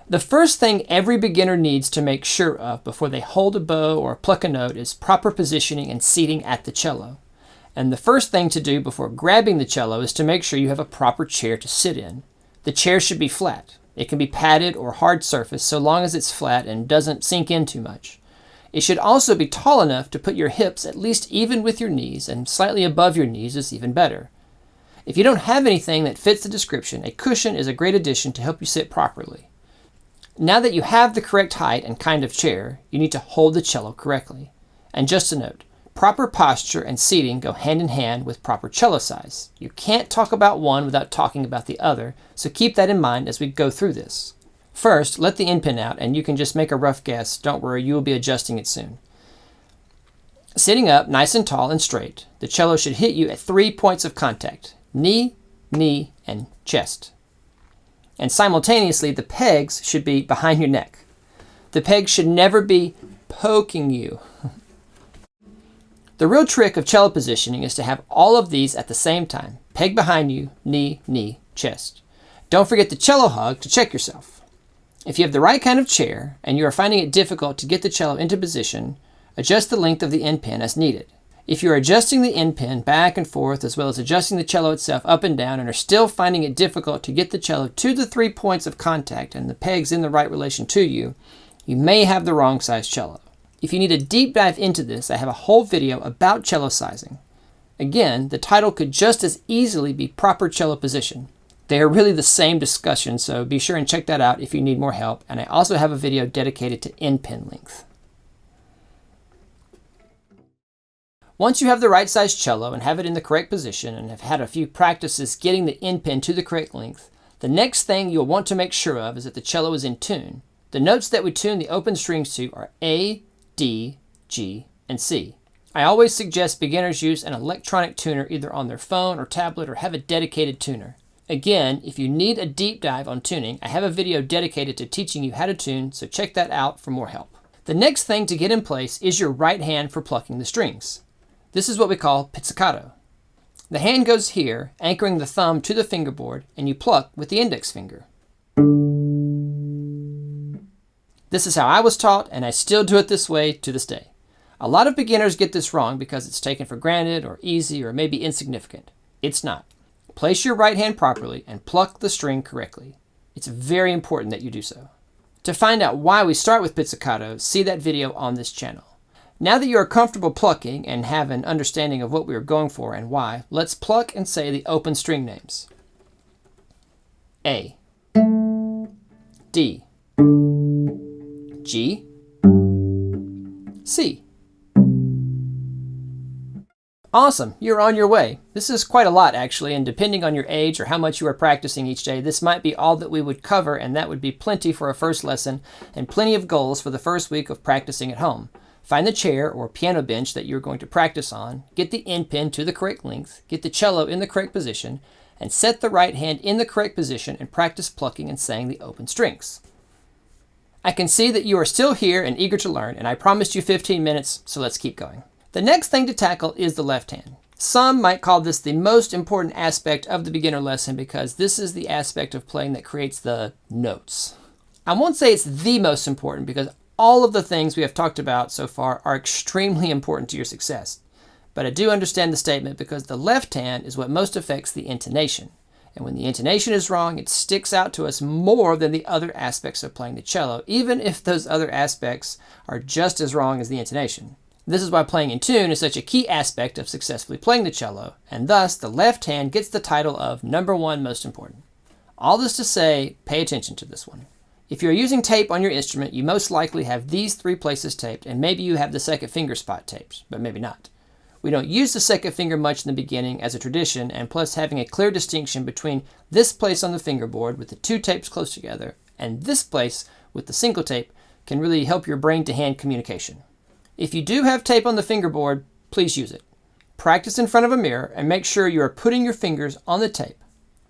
The first thing every beginner needs to make sure of before they hold a bow or pluck a note is proper positioning and seating at the cello. And the first thing to do before grabbing the cello is to make sure you have a proper chair to sit in. The chair should be flat. It can be padded or hard surface so long as it's flat and doesn't sink in too much. It should also be tall enough to put your hips at least even with your knees, and slightly above your knees is even better. If you don't have anything that fits the description, a cushion is a great addition to help you sit properly. Now that you have the correct height and kind of chair, you need to hold the cello correctly. And just a note, proper posture and seating go hand in hand with proper cello size. You can't talk about one without talking about the other, so keep that in mind as we go through this. First, let the end pin out and you can just make a rough guess. Don't worry, you will be adjusting it soon. Sitting up nice and tall and straight, the cello should hit you at 3 points of contact: knee, knee, and chest. And simultaneously, the pegs should be behind your neck. The pegs should never be poking you. The real trick of cello positioning is to have all of these at the same time. Peg behind you, knee, knee, chest. Don't forget the cello hug to check yourself. If you have the right kind of chair and you are finding it difficult to get the cello into position, adjust the length of the end pin as needed. If you are adjusting the end pin back and forth as well as adjusting the cello itself up and down and are still finding it difficult to get the cello to the 3 points of contact and the pegs in the right relation to you, you may have the wrong size cello. If you need a deep dive into this, I have a whole video about cello sizing. Again, the title could just as easily be proper cello position. They are really the same discussion, so be sure and check that out if you need more help, and I also have a video dedicated to end pin length. Once you have the right size cello and have it in the correct position and have had a few practices getting the end pin to the correct length, the next thing you'll want to make sure of is that the cello is in tune. The notes that we tune the open strings to are A, D, G, and C. I always suggest beginners use an electronic tuner either on their phone or tablet or have a dedicated tuner. Again, if you need a deep dive on tuning, I have a video dedicated to teaching you how to tune, so check that out for more help. The next thing to get in place is your right hand for plucking the strings. This is what we call pizzicato. The hand goes here, anchoring the thumb to the fingerboard, and you pluck with the index finger. This is how I was taught, and I still do it this way to this day. A lot of beginners get this wrong because it's taken for granted or easy or maybe insignificant. It's not. Place your right hand properly and pluck the string correctly. It's very important that you do so. To find out why we start with pizzicato, see that video on this channel. Now that you are comfortable plucking and have an understanding of what we are going for and why, let's pluck and say the open string names. A, D, G, C. Awesome, you're on your way. This is quite a lot actually, and depending on your age or how much you are practicing each day, this might be all that we would cover, and that would be plenty for a first lesson and plenty of goals for the first week of practicing at home. Find the chair or piano bench that you're going to practice on, get the end pin to the correct length, get the cello in the correct position, and set the right hand in the correct position and practice plucking and saying the open strings. I can see that you are still here and eager to learn, and I promised you 15 minutes, so let's keep going. The next thing to tackle is the left hand. Some might call this the most important aspect of the beginner lesson because this is the aspect of playing that creates the notes. I won't say it's the most important because all of the things we have talked about so far are extremely important to your success. But I do understand the statement because the left hand is what most affects the intonation. And when the intonation is wrong, it sticks out to us more than the other aspects of playing the cello, even if those other aspects are just as wrong as the intonation. This is why playing in tune is such a key aspect of successfully playing the cello, and thus the left hand gets the title of #1 most important. All this to say, pay attention to this one. If you're using tape on your instrument, you most likely have these 3 places taped, and maybe you have the second finger spot taped, but maybe not. We don't use the second finger much in the beginning as a tradition, and plus having a clear distinction between this place on the fingerboard with the 2 tapes close together and this place with the single tape can really help your brain-to-hand communication. If you do have tape on the fingerboard, please use it. Practice in front of a mirror and make sure you are putting your fingers on the tape.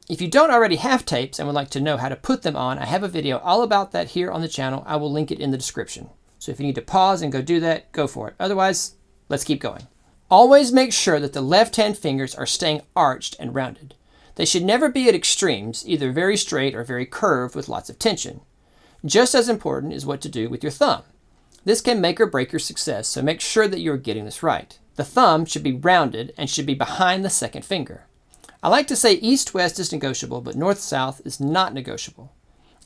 If you don't already have tapes and would like to know how to put them on, I have a video all about that here on the channel. I will link it in the description. So if you need to pause and go do that, go for it. Otherwise, let's keep going. Always make sure that the left-hand fingers are staying arched and rounded. They should never be at extremes, either very straight or very curved with lots of tension. Just as important is what to do with your thumb. This can make or break your success, so make sure that you are getting this right. The thumb should be rounded and should be behind the second finger. I like to say east-west is negotiable, but north-south is not negotiable.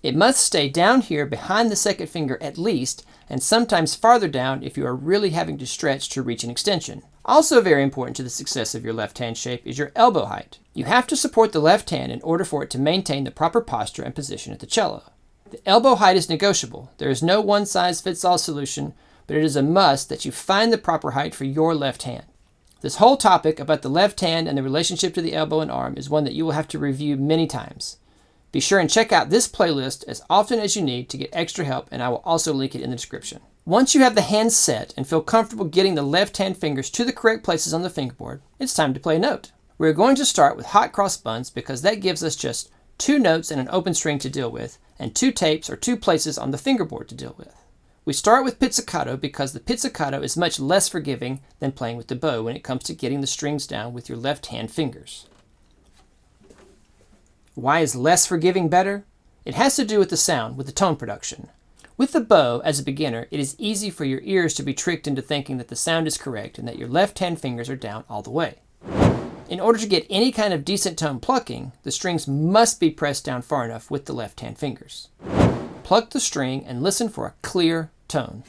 It must stay down here behind the second finger at least, and sometimes farther down if you are really having to stretch to reach an extension. Also very important to the success of your left hand shape is your elbow height. You have to support the left hand in order for it to maintain the proper posture and position at the cello. The elbow height is negotiable. There is no one-size-fits-all solution, but it is a must that you find the proper height for your left hand. This whole topic about the left hand and the relationship to the elbow and arm is one that you will have to review many times. Be sure and check out this playlist as often as you need to get extra help, and I will also link it in the description. Once you have the hands set and feel comfortable getting the left hand fingers to the correct places on the fingerboard, it's time to play a note. We're going to start with hot cross buns because that gives us just 2 notes and an open string to deal with, and 2 tapes or 2 places on the fingerboard to deal with. We start with pizzicato because the pizzicato is much less forgiving than playing with the bow when it comes to getting the strings down with your left hand fingers. Why is less forgiving better? It has to do with the sound, with the tone production. With the bow, as a beginner, it is easy for your ears to be tricked into thinking that the sound is correct and that your left-hand fingers are down all the way. In order to get any kind of decent tone plucking, the strings must be pressed down far enough with the left-hand fingers. Pluck the string and listen for a clear tone.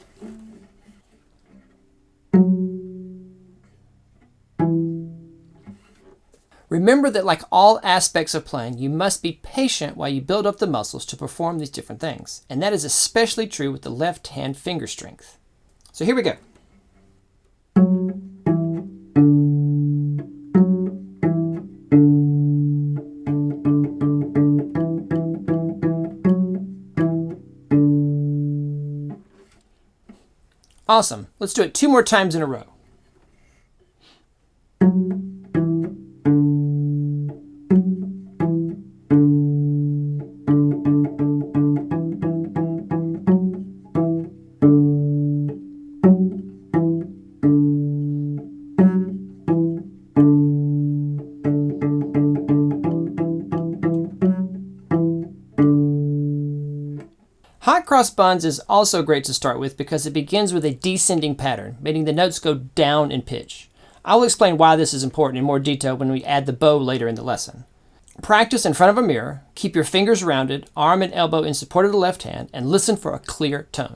Remember that like all aspects of playing, you must be patient while you build up the muscles to perform these different things. And that is especially true with the left hand finger strength. So here we go. Awesome. Let's do it 2 more times in a row. Hot cross buns is also great to start with because it begins with a descending pattern, meaning the notes go down in pitch. I will explain why this is important in more detail when we add the bow later in the lesson. Practice in front of a mirror, keep your fingers rounded, arm and elbow in support of the left hand, and listen for a clear tone.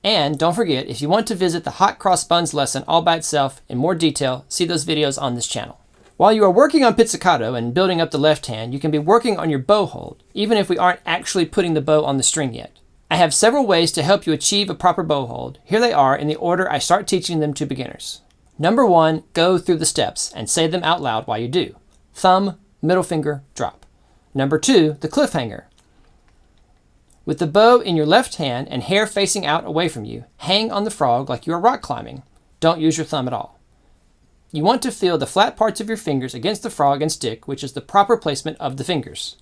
And don't forget, if you want to visit the hot cross buns lesson all by itself in more detail, see those videos on this channel. While you are working on pizzicato and building up the left hand, you can be working on your bow hold, even if we aren't actually putting the bow on the string yet. I have several ways to help you achieve a proper bow hold. Here they are in the order I start teaching them to beginners. Number 1, go through the steps and say them out loud while you do. Thumb, middle finger, drop. Number 2, the cliffhanger. With the bow in your left hand and hair facing out away from you, hang on the frog like you are rock climbing. Don't use your thumb at all. You want to feel the flat parts of your fingers against the frog and stick, which is the proper placement of the fingers.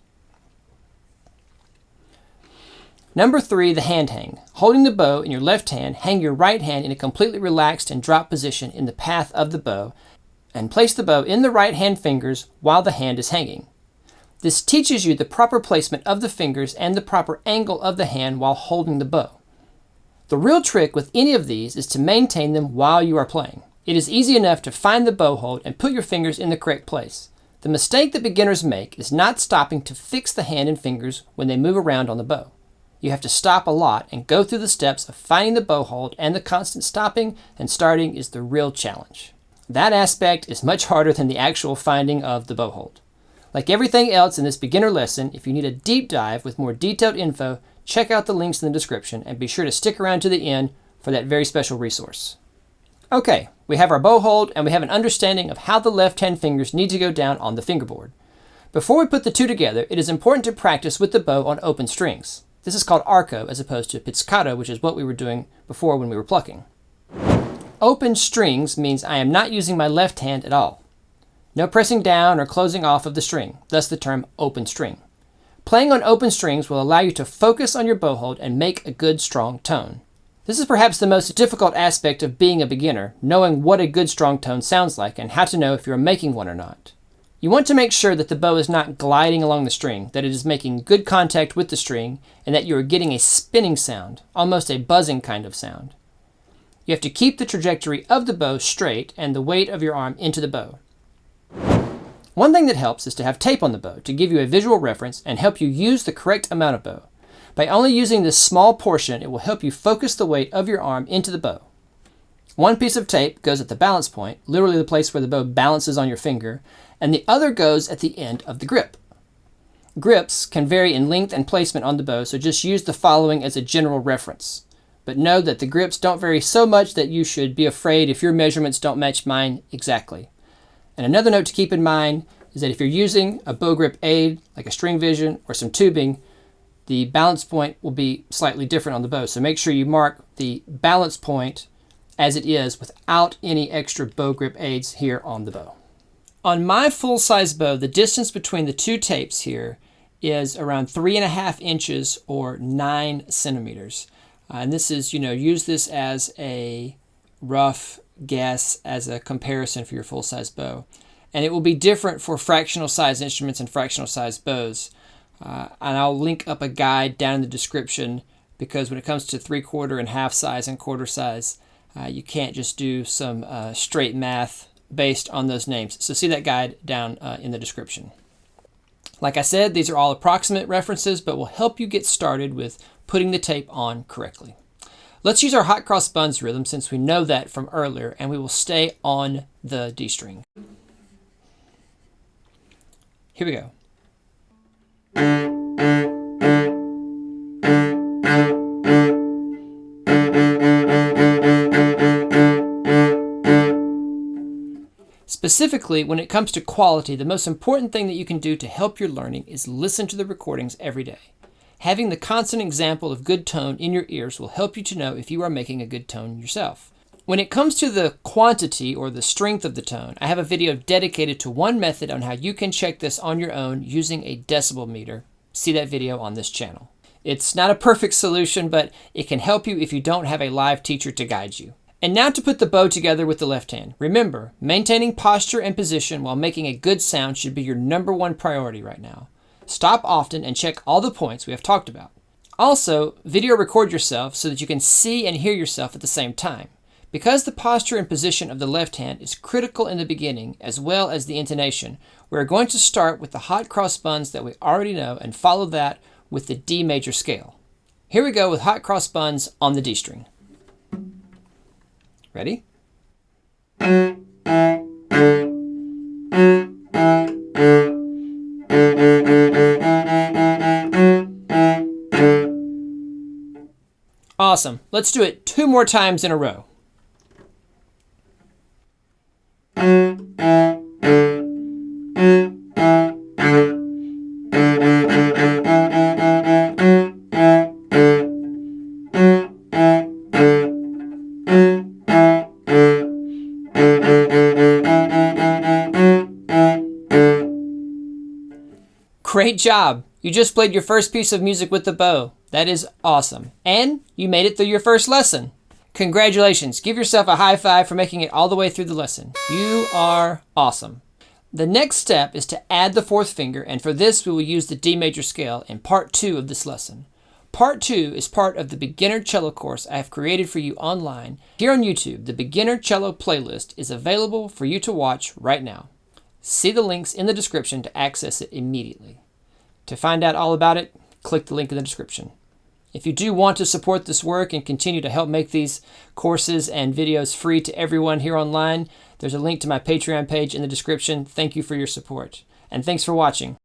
Number 3, the hand hang. Holding the bow in your left hand, hang your right hand in a completely relaxed and drop position in the path of the bow, and place the bow in the right hand fingers while the hand is hanging. This teaches you the proper placement of the fingers and the proper angle of the hand while holding the bow. The real trick with any of these is to maintain them while you are playing. It is easy enough to find the bow hold and put your fingers in the correct place. The mistake that beginners make is not stopping to fix the hand and fingers when they move around on the bow. You have to stop a lot and go through the steps of finding the bow hold, and the constant stopping and starting is the real challenge. That aspect is much harder than the actual finding of the bow hold. Like everything else in this beginner lesson, if you need a deep dive with more detailed info, check out the links in the description and be sure to stick around to the end for that very special resource. Okay, we have our bow hold and we have an understanding of how the left hand fingers need to go down on the fingerboard. Before we put the two together, it is important to practice with the bow on open strings. This is called arco as opposed to pizzicato, which is what we were doing before when we were plucking. Open strings means I am not using my left hand at all. No pressing down or closing off of the string, thus the term open string. Playing on open strings will allow you to focus on your bow hold and make a good strong tone. This is perhaps the most difficult aspect of being a beginner, knowing what a good strong tone sounds like and how to know if you're making one or not. You want to make sure that the bow is not gliding along the string, that it is making good contact with the string, and that you are getting a spinning sound, almost a buzzing kind of sound. You have to keep the trajectory of the bow straight and the weight of your arm into the bow. One thing that helps is to have tape on the bow to give you a visual reference and help you use the correct amount of bow. By only using this small portion, it will help you focus the weight of your arm into the bow. One piece of tape goes at the balance point, literally the place where the bow balances on your finger, and the other goes at the end of the grip. Grips can vary in length and placement on the bow, so just use the following as a general reference. But know that the grips don't vary so much that you should be afraid if your measurements don't match mine exactly. And another note to keep in mind is that if you're using a bow grip aid, like a string vision or some tubing, the balance point will be slightly different on the bow. So make sure you mark the balance point as it is without any extra bow grip aids here on the bow. On my full-size bow, the distance between the two tapes here is around 3.5 inches or 9 centimeters. And this is, use this as a rough guess as a comparison for your full-size bow. And it will be different for fractional size instruments and fractional size bows. And I'll link up a guide down in the description, because when it comes to 3/4 and half size and quarter size, you can't just do some straight math based on those names. So see that guide down in the description. Like I said, these are all approximate references, but will help you get started with putting the tape on correctly. Let's use our hot cross buns rhythm since we know that from earlier, and we will stay on the D string. Here we go. Specifically, when it comes to quality, the most important thing that you can do to help your learning is listen to the recordings every day. Having the constant example of good tone in your ears will help you to know if you are making a good tone yourself. When it comes to the quantity or the strength of the tone, I have a video dedicated to one method on how you can check this on your own using a decibel meter. See that video on this channel. It's not a perfect solution, but it can help you if you don't have a live teacher to guide you. And now to put the bow together with the left hand. Remember, maintaining posture and position while making a good sound should be your #1 priority right now. Stop often and check all the points we have talked about. Also, video record yourself so that you can see and hear yourself at the same time. Because the posture and position of the left hand is critical in the beginning as well as the intonation, we're going to start with the hot cross buns that we already know and follow that with the D major scale. Here we go with hot cross buns on the D string. Ready? Awesome. Let's do it 2 more times in a row. Great job! You just played your first piece of music with the bow. That is awesome. And you made it through your first lesson. Congratulations. Give yourself a high five for making it all the way through the lesson. You are awesome. The next step is to add the 4th finger, and for this we will use the D major scale in part 2 of this lesson. Part 2 is part of the beginner cello course I have created for you online. Here on YouTube, the beginner cello playlist is available for you to watch right now. See the links in the description to access it immediately. To find out all about it, click the link in the description. If you do want to support this work and continue to help make these courses and videos free to everyone here online, there's a link to my Patreon page in the description. Thank you for your support. And thanks for watching.